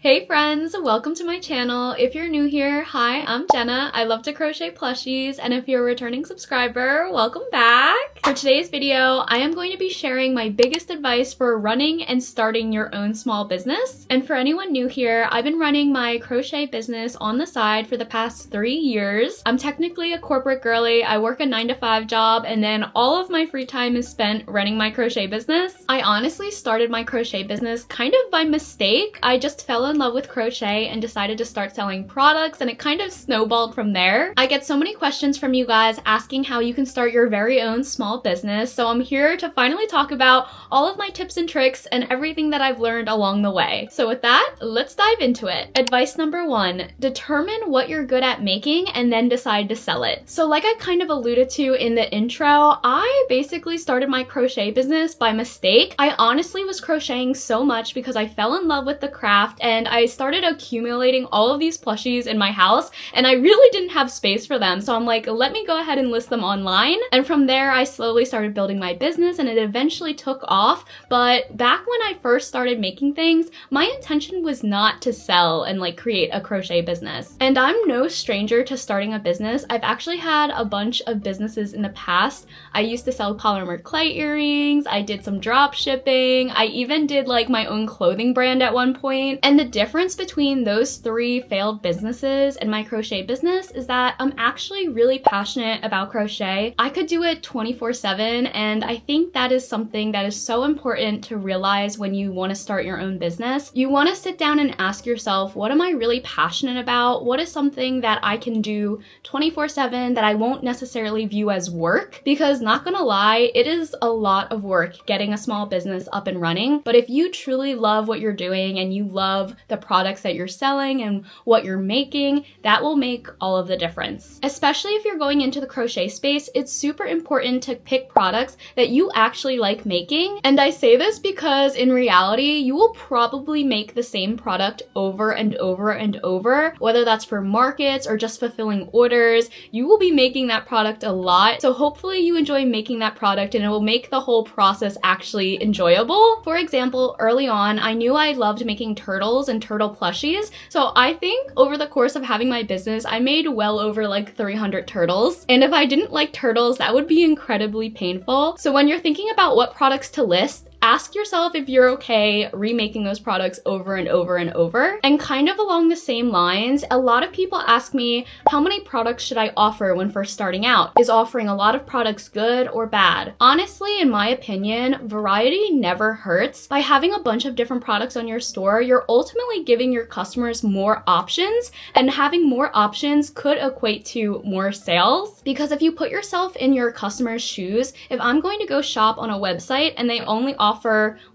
Hey friends, welcome to my channel. If you're new here, hi, I'm Jenna. I love to crochet plushies, and if you're a returning subscriber, welcome back. For today's video, I am going to be sharing my biggest advice for running and starting your own small business. And for anyone new here, I've been running my crochet business on the side for the past 3 years. I'm technically a corporate girly. I work a 9-to-5 job, and then all of my free time is spent running my crochet business. I honestly started my crochet business kind of by mistake. I just fell in love with crochet and decided to start selling products, and it kind of snowballed from there. I get so many questions from you guys asking how you can start your very own small business, so I'm here to finally talk about all of my tips and tricks and everything that I've learned along the way. So with that, let's dive into it. Advice number 1, determine what you're good at making and then decide to sell it. So like I kind of alluded to in the intro, I basically started my crochet business by mistake. I honestly was crocheting so much because I fell in love with the craft, and I started accumulating all of these plushies in my house, and I really didn't have space for them. So I'm like, let me go ahead and list them online. And from there, I slowly started building my business, and it eventually took off. But back when I first started making things, my intention was not to sell and like create a crochet business. And I'm no stranger to starting a business. I've actually had a bunch of businesses in the past. I used to sell polymer clay earrings. I did some drop shipping. I even did like my own clothing brand at one point. And the difference between those 3 failed businesses and my crochet business is that I'm actually really passionate about crochet. I could do it 24/7, and I think that is something that is so important to realize when you want to start your own business. You want to sit down and ask yourself, what am I really passionate about? What is something that I can do 24/7 that I won't necessarily view as work? Because not gonna lie, it is a lot of work getting a small business up and running. But if you truly love what you're doing and you love the products that you're selling and what you're making, that will make all of the difference. Especially if you're going into the crochet space, it's super important to pick products that you actually like making. And I say this because in reality, you will probably make the same product over and over and over, whether that's for markets or just fulfilling orders. You will be making that product a lot. So hopefully you enjoy making that product, and it will make the whole process actually enjoyable. For example, early on, I knew I loved making turtles and turtle plushies. So I think over the course of having my business, I made well over like 300 turtles. And if I didn't like turtles, that would be incredibly painful. So when you're thinking about what products to list, ask yourself if you're okay remaking those products over and over and over. And kind of along the same lines, a lot of people ask me, how many products should I offer when first starting out? Is offering a lot of products good or bad? Honestly, in my opinion, variety never hurts. By having a bunch of different products on your store, you're ultimately giving your customers more options, and having more options could equate to more sales. Because if you put yourself in your customer's shoes, if I'm going to go shop on a website and they only offer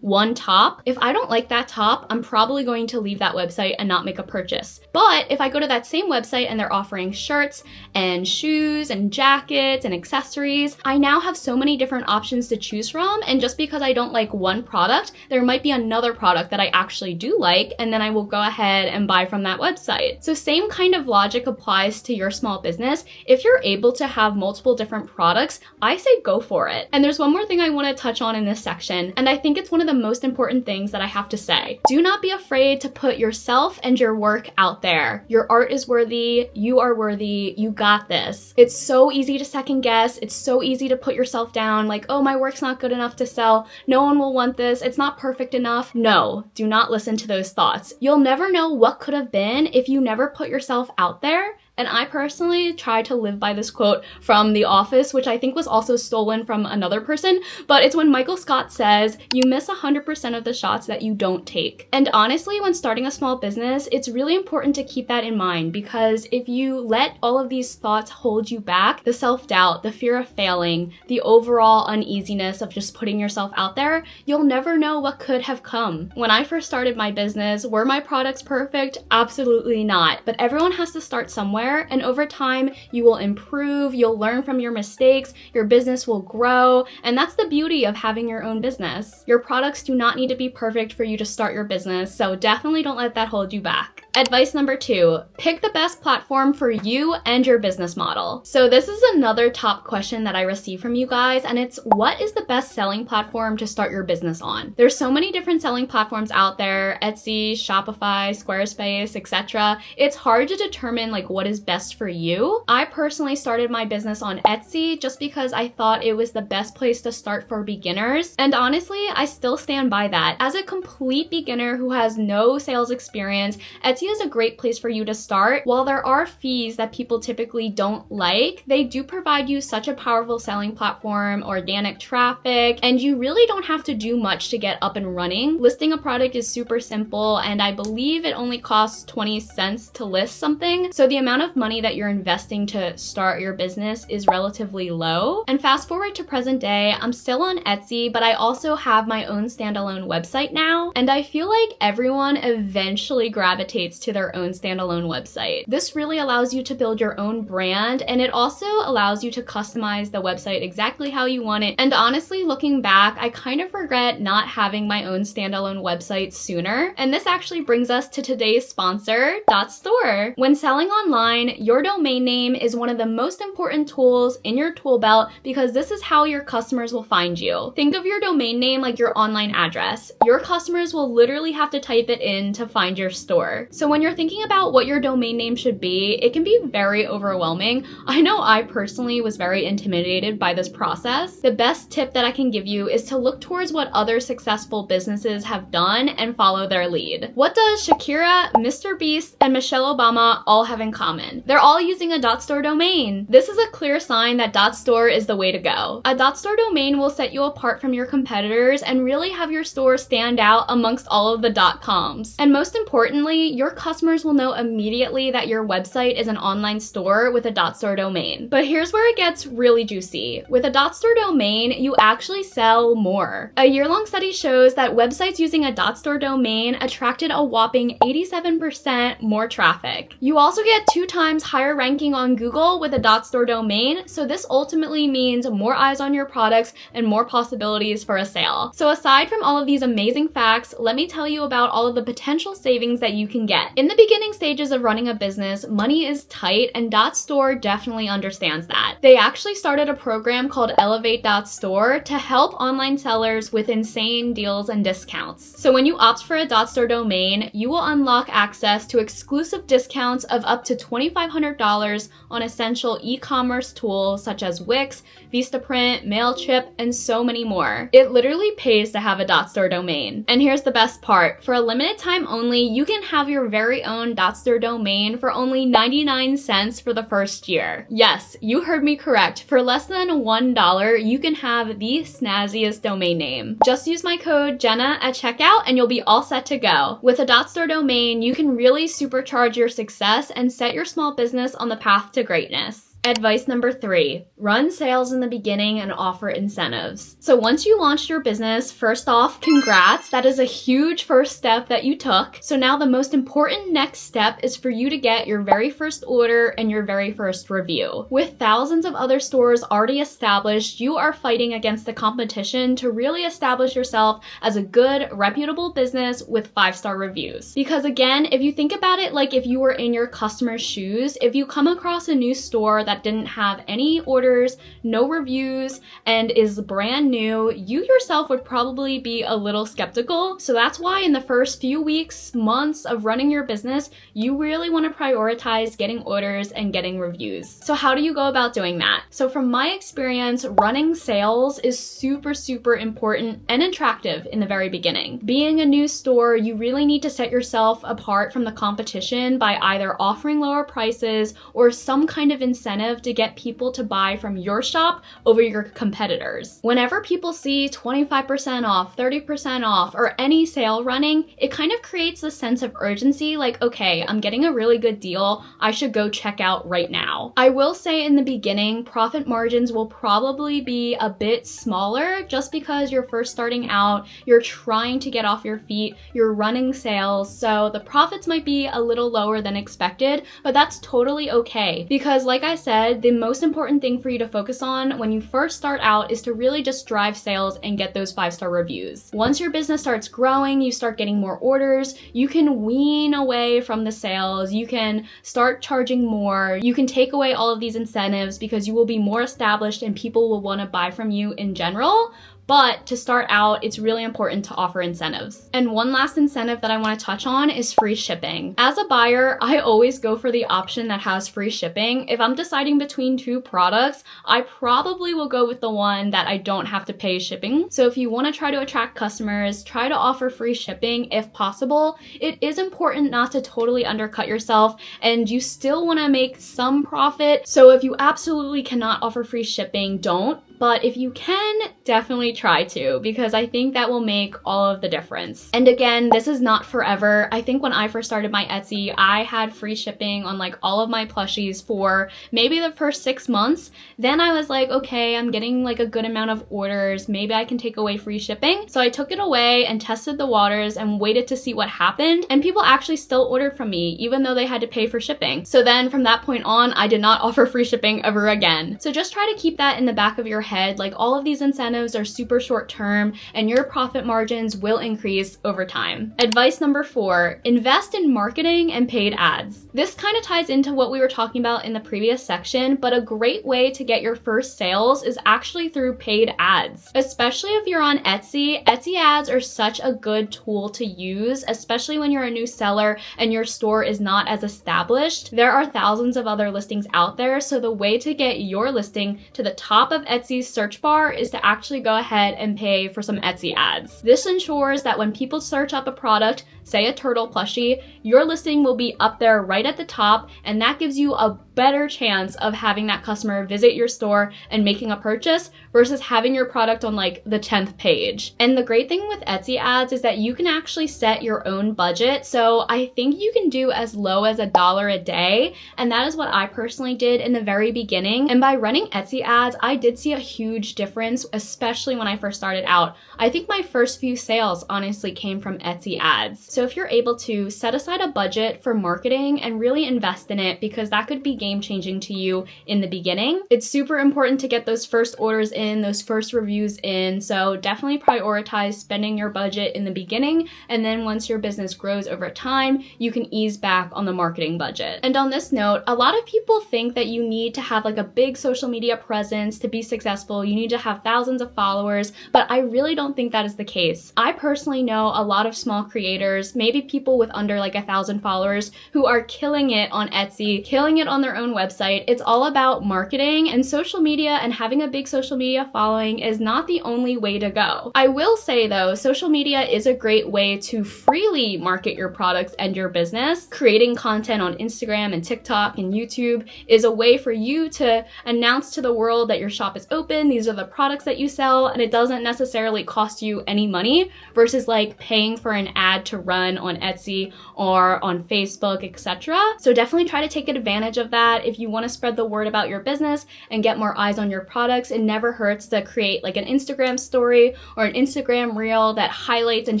one top, if I don't like that top, I'm probably going to leave that website and not make a purchase. But if I go to that same website and they're offering shirts and shoes and jackets and accessories, I now have so many different options to choose from. And just because I don't like one product, there might be another product that I actually do like, and then I will go ahead and buy from that website. So same kind of logic applies to your small business. If you're able to have multiple different products, I say go for it. And there's one more thing I want to touch on in this section, and I think it's one of the most important things that I have to say. Do not be afraid to put yourself and your work out there. Your art is worthy, you are worthy, you got this. It's so easy to second guess, it's so easy to put yourself down, like, oh, my work's not good enough to sell, no one will want this, it's not perfect enough. No, do not listen to those thoughts. You'll never know what could have been if you never put yourself out there. And I personally try to live by this quote from The Office, which I think was also stolen from another person, but it's when Michael Scott says, you miss 100% of the shots that you don't take. And honestly, when starting a small business, it's really important to keep that in mind, because if you let all of these thoughts hold you back, the self-doubt, the fear of failing, the overall uneasiness of just putting yourself out there, you'll never know what could have come. When I first started my business, were my products perfect? Absolutely not. But everyone has to start somewhere, and over time you will improve, you'll learn from your mistakes, your business will grow, and that's the beauty of having your own business. Your products do not need to be perfect for you to start your business, so definitely don't let that hold you back. Advice number 2, pick the best platform for you and your business model. So this is another top question that I receive from you guys, and it's what is the best selling platform to start your business on? There's so many different selling platforms out there, Etsy, Shopify, Squarespace, etc. It's hard to determine like what is best for you. I personally started my business on Etsy just because I thought it was the best place to start for beginners, and honestly, I still stand by that. As a complete beginner who has no sales experience, Etsy is a great place for you to start. While there are fees that people typically don't like, they do provide you such a powerful selling platform, organic traffic, and you really don't have to do much to get up and running. Listing a product is super simple, and I believe it only costs 20 cents to list something, so the amount of money that you're investing to start your business is relatively low. And fast forward to present day, I'm still on Etsy, but I also have my own standalone website now, and I feel like everyone eventually gravitates to their own standalone website. This really allows you to build your own brand, and it also allows you to customize the website exactly how you want it. And honestly, looking back, I kind of regret not having my own standalone website sooner. And this actually brings us to today's sponsor, .store. When selling online, your domain name is one of the most important tools in your tool belt because this is how your customers will find you. Think of your domain name like your online address. Your customers will literally have to type it in to find your store. So when you're thinking about what your domain name should be, it can be very overwhelming. I know I personally was very intimidated by this process. The best tip that I can give you is to look towards what other successful businesses have done and follow their lead. What does Shakira, Mr. Beast, and Michelle Obama all have in common? They're all using a .store domain. This is a clear sign that .store is the way to go. A .store domain will set you apart from your competitors and really have your store stand out amongst all of the .coms. And most importantly, your customers will know immediately that your website is an online store with a .store domain. But here's where it gets really juicy. With a .store domain, you actually sell more. A year-long study shows that websites using a .store domain attracted a whopping 87% more traffic. You also get 2 times higher ranking on Google with a .store domain, so this ultimately means more eyes on your products and more possibilities for a sale. So aside from all of these amazing facts, let me tell you about all of the potential savings that you can get. In the beginning stages of running a business, money is tight, and .store definitely understands that. They actually started a program called Elevate.store to help online sellers with insane deals and discounts. So when you opt for a .store domain, you will unlock access to exclusive discounts of up to $2,500 on essential e-commerce tools such as Wix, Vistaprint, Mailchimp, and so many more. It literally pays to have a .store domain. And here's the best part. For a limited time only, you can have your very own .store domain for only 99 cents for the first year. Yes, you heard me correct. For less than $1, you can have the snazziest domain name. Just use my code Jenna at checkout and you'll be all set to go. With a .store domain, you can really supercharge your success and set your small business on the path to greatness. Advice number 3, run sales in the beginning and offer incentives. So once you launched your business, first off, congrats. That is a huge first step that you took. So now the most important next step is for you to get your very first order and your very first review. With thousands of other stores already established, you are fighting against the competition to really establish yourself as a good, reputable business with 5-star reviews. Because again, if you think about it like if you were in your customer's shoes, if you come across a new store that didn't have any orders, no reviews, and is brand new, you yourself would probably be a little skeptical. So that's why in the first few weeks, months of running your business, you really want to prioritize getting orders and getting reviews. So how do you go about doing that? So from my experience, running sales is super important and attractive in the very beginning. Being a new store, you really need to set yourself apart from the competition by either offering lower prices or some kind of incentive to get people to buy from your shop over your competitors. Whenever people see 25% off, 30% off, or any sale running, it kind of creates a sense of urgency like, okay, I'm getting a really good deal, I should go check out right now. I will say in the beginning, profit margins will probably be a bit smaller just because you're first starting out, you're trying to get off your feet, you're running sales, so the profits might be a little lower than expected, but that's totally okay because like I said, said, the most important thing for you to focus on when you first start out is to really just drive sales and get those 5-star reviews. Once your business starts growing, you start getting more orders, you can wean away from the sales, you can start charging more, you can take away all of these incentives because you will be more established and people will want to buy from you in general. But to start out, it's really important to offer incentives. And one last incentive that I want to touch on is free shipping. As a buyer, I always go for the option that has free shipping. If I'm deciding between 2 products, I probably will go with the one that I don't have to pay shipping. So if you want to try to attract customers, try to offer free shipping if possible. It is important not to totally undercut yourself, and you still want to make some profit. So if you absolutely cannot offer free shipping, don't. But if you can, definitely try to, because I think that will make all of the difference. And again, this is not forever. I think when I first started my Etsy, I had free shipping on like all of my plushies for maybe the first 6 months. Then I was like, okay, I'm getting like a good amount of orders. Maybe I can take away free shipping. So I took it away and tested the waters and waited to see what happened. And people actually still ordered from me, even though they had to pay for shipping. So then from that point on, I did not offer free shipping ever again. So just try to keep that in the back of your head. Like, all of these incentives are super short term and your profit margins will increase over time. Advice number 4, invest in marketing and paid ads. This kind of ties into what we were talking about in the previous section, but a great way to get your first sales is actually through paid ads. Especially if you're on Etsy, Etsy ads are such a good tool to use, especially when you're a new seller and your store is not as established. There are thousands of other listings out there, so the way to get your listing to the top of Etsy's search bar is to actually go ahead and pay for some Etsy ads. This ensures that when people search up a product, say a turtle plushie, your listing will be up there right at the top, and that gives you a better chance of having that customer visit your store and making a purchase versus having your product on like the 10th page. And the great thing with Etsy ads is that you can actually set your own budget. So I think you can do as low as $1 a day. And that is what I personally did in the very beginning. And by running Etsy ads, I did see a huge difference, especially when I first started out. I think my first few sales honestly came from Etsy ads. So if you're able to set aside a budget for marketing and really invest in it, because that could be game-changing to you in the beginning. It's super important to get those first orders in, those first reviews in, so definitely prioritize spending your budget in the beginning, and then once your business grows over time, you can ease back on the marketing budget. And on this note, a lot of people think that you need to have like a big social media presence to be successful, you need to have thousands of followers, but I really don't think that is the case. I personally know a lot of small creators, maybe people with under like 1,000 followers, who are killing it on Etsy, killing it on their own website. It's all about marketing, and social media and having a big social media following is not the only way to go. I will say though, social media is a great way to freely market your products and your business. Creating content on Instagram and TikTok and YouTube is a way for you to announce to the world that your shop is open, these are the products that you sell, and it doesn't necessarily cost you any money versus like paying for an ad to run on Etsy or on Facebook, etc. So definitely try to take advantage of that. If you want to spread the word about your business and get more eyes on your products, it never hurts to create like an Instagram story or an Instagram reel that highlights and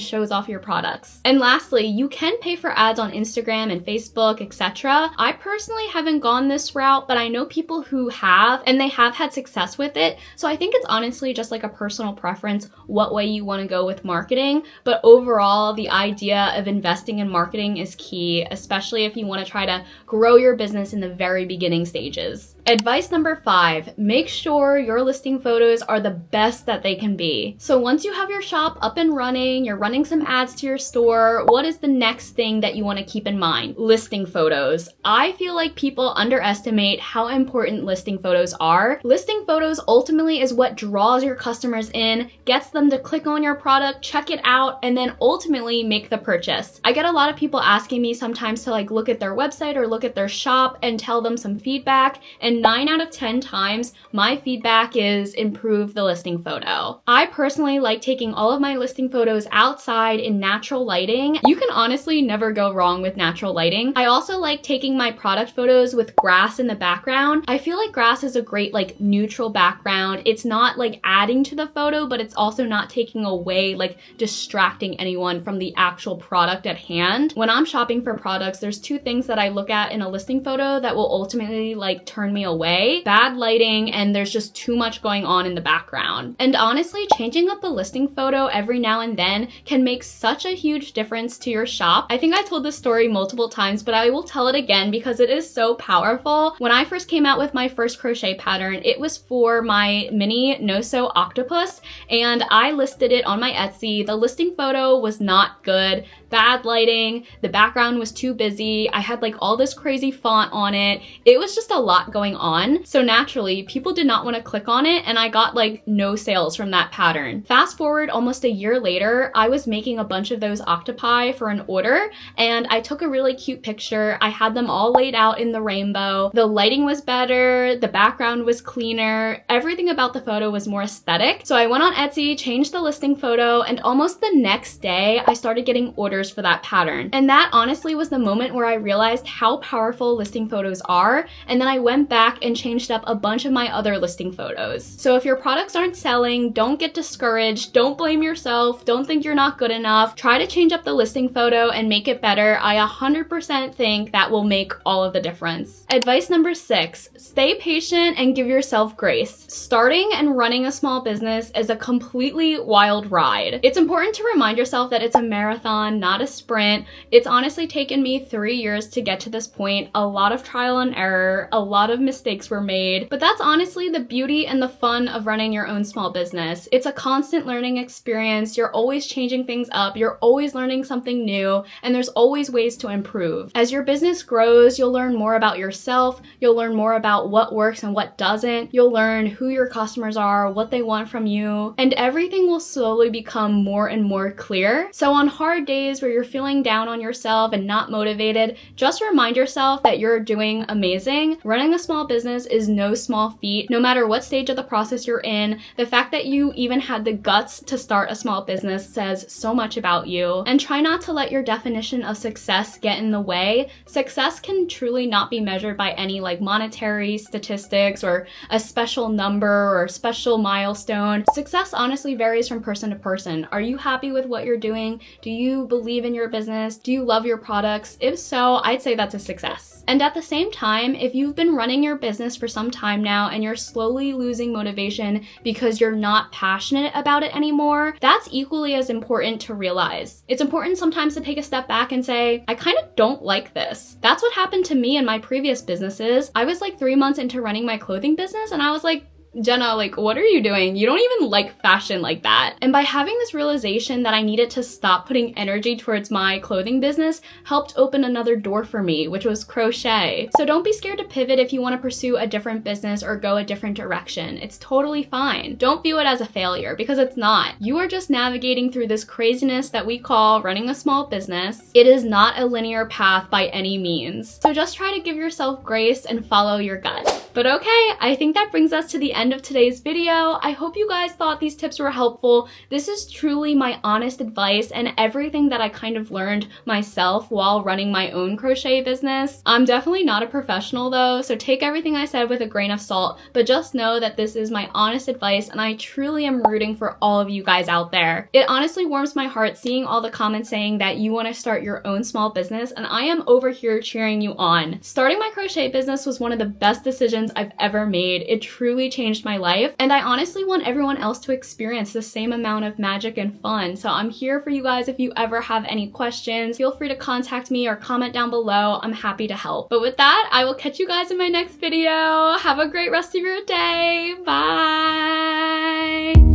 shows off your products. And lastly, you can pay for ads on Instagram and Facebook, etc. I personally haven't gone this route, but I know people who have, and they have had success with it. So I think it's honestly just like a personal preference what way you want to go with marketing. But overall, the idea of investing in marketing is key, especially if you want to try to grow your business in the very beginning stages. Advice number 5, make sure your listing photos are the best that they can be. So once you have your shop up and running, you're running some ads to your store, what is the next thing that you want to keep in mind? Listing photos. I feel like people underestimate how important listing photos are. Listing photos ultimately is what draws your customers in, gets them to click on your product, check it out, and then ultimately make the purchase. I get a lot of people asking me sometimes to like look at their website or look at their shop and tell them some feedback, and 9 out of 10 times, my feedback is improve the listing photo. I personally like taking all of my listing photos outside in natural lighting. You can honestly never go wrong with natural lighting. I also like taking my product photos with grass in the background. I feel like grass is a great like neutral background. It's not like adding to the photo, but it's also not taking away, like distracting anyone from the actual product at hand. When I'm shopping for products, there's 2 things that I look at in a listing photo that will ultimately like turn me away, bad lighting, and there's just too much going on in the background. And honestly, changing up a listing photo every now and then can make such a huge difference to your shop. I think I told this story multiple times, but I will tell it again because it is so powerful. When I first came out with my first crochet pattern, it was for my mini no-sew octopus, and I listed it on my Etsy. The listing photo was not good, bad lighting, the background was too busy, I had like all this crazy font on it. It was just a lot going on. So naturally, people did not want to click on it, and I got like no sales from that pattern. Fast forward almost a year later, I was making a bunch of those octopi for an order, and I took a really cute picture. I had them all laid out in the rainbow. The lighting was better, the background was cleaner, everything about the photo was more aesthetic. So I went on Etsy, changed the listing photo, and almost the next day, I started getting orders for that pattern. And that honestly was the moment where I realized how powerful listing photos are, and then I went back and changed up a bunch of my other listing photos. So if your products aren't selling, don't get discouraged, don't blame yourself, don't think you're not good enough. Try to change up the listing photo and make it better. I 100% think that will make all of the difference. Advice number 6, stay patient and give yourself grace. Starting and running a small business is a completely wild ride. It's important to remind yourself that it's a marathon, not a sprint. It's honestly taken me 3 years to get to this point. A lot of trial and error, a lot of mistakes were made, but that's honestly the beauty and the fun of running your own small business. It's a constant learning experience. You're always changing things up. You're always learning something new, and there's always ways to improve. As your business grows, you'll learn more about yourself. You'll learn more about what works and what doesn't. You'll learn who your customers are, what they want from you, and everything will slowly become more and more clear. So on hard days where you're feeling down on yourself and not motivated, just remind yourself that you're doing amazing. Running a small business is no small feat. No matter what stage of the process you're in, the fact that you even had the guts to start a small business says so much about you. And try not to let your definition of success get in the way. Success can truly not be measured by any like monetary statistics or a special number or a special milestone. Success honestly varies from person to person. Are you happy with what you're doing? Do you believe in your business? Do you love your products? If so, I'd say that's a success. And at the same time, if you've been running your business for some time now and you're slowly losing motivation because you're not passionate about it anymore, that's equally as important to realize. It's important sometimes to take a step back and say, I kind of don't like this. That's what happened to me in my previous businesses. I was like 3 months into running my clothing business, and I was like, Jenna, like, what are you doing? You don't even like fashion like that. And by having this realization that I needed to stop putting energy towards my clothing business helped open another door for me, which was crochet. So don't be scared to pivot if you want to pursue a different business or go a different direction. It's totally fine. Don't view it as a failure, because it's not. You are just navigating through this craziness that we call running a small business. It is not a linear path by any means. So just try to give yourself grace and follow your gut. But okay, I think that brings us to the end of today's video. I hope you guys thought these tips were helpful. This is truly my honest advice and everything that I kind of learned myself while running my own crochet business. I'm definitely not a professional though, so take everything I said with a grain of salt, but just know that this is my honest advice and I truly am rooting for all of you guys out there. It honestly warms my heart seeing all the comments saying that you want to start your own small business, and I am over here cheering you on. Starting my crochet business was one of the best decisions I've ever made. It truly changed my life, and I honestly want everyone else to experience the same amount of magic and fun. So I'm here for you guys. If you ever have any questions, feel free to contact me or comment down below. I'm happy to help. But with that, I will catch you guys in my next video. Have a great rest of your day. Bye!